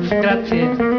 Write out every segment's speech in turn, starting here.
Grazie.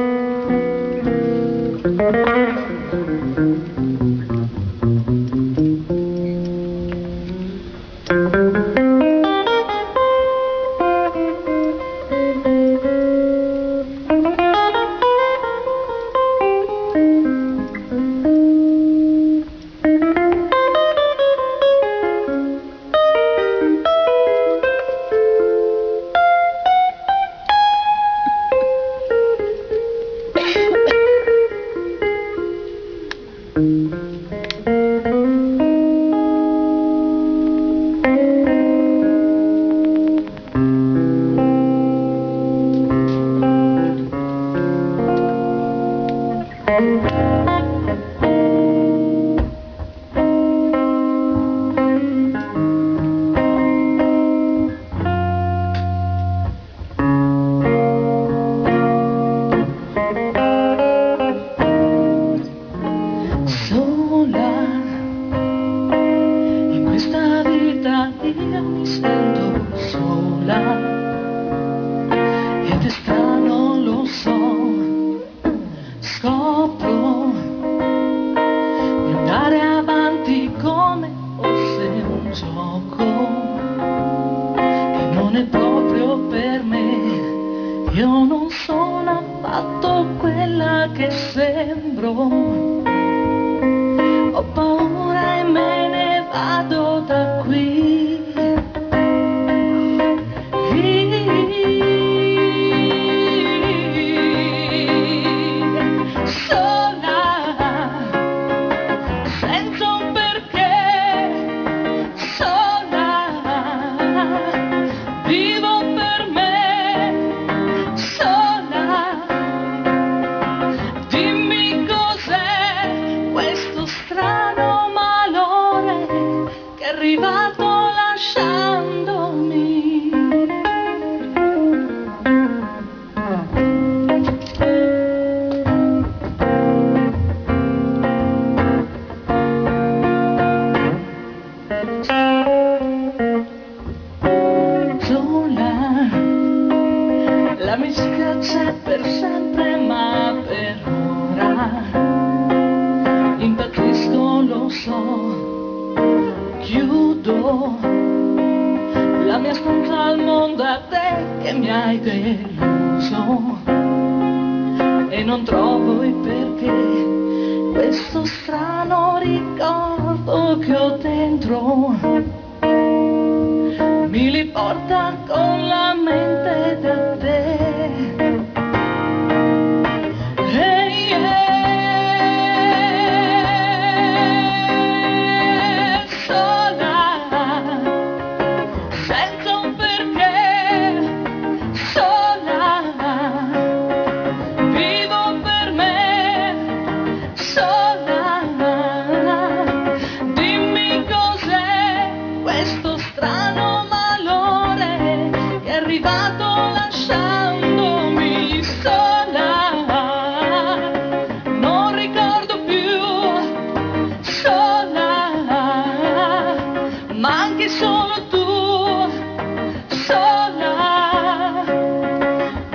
Io mi sento sola ed è strano, lo so, scopro di andare avanti come fosse un gioco che non è proprio per me. Io non sono affatto quella che sembro, ho paura e me ne vado da qui. Arrivato lasciandomi. Sola, l'amicizia c'è per sempre, ma per ora impazzisco, lo so. Chiudo la mia stanza al mondo, a te che mi hai deluso, e non trovo il perché questo strano ricordo che ho dentro mi riporta con la mente da te. Arrivato lasciandomi sola, non ricordo più, sola, ma anche solo tu, sola.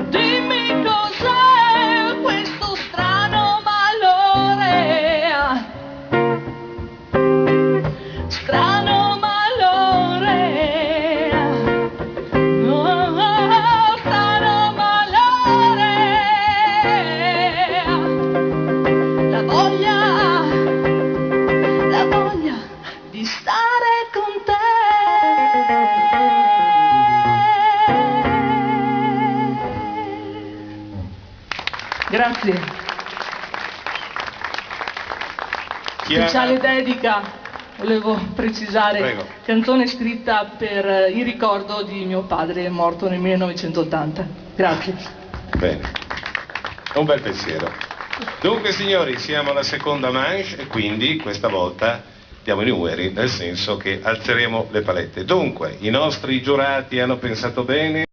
Dimmi cos'è questo strano malore, strano malore. Di stare con te. Grazie. Speciale dedica, volevo precisare. Prego. Canzone scritta per il ricordo di mio padre morto nel 1980. Grazie. Bene, un bel pensiero. Dunque signori, siamo alla seconda manche e quindi questa volta diamo i numeri, nel senso che alzeremo le palette. Dunque, i nostri giurati hanno pensato bene.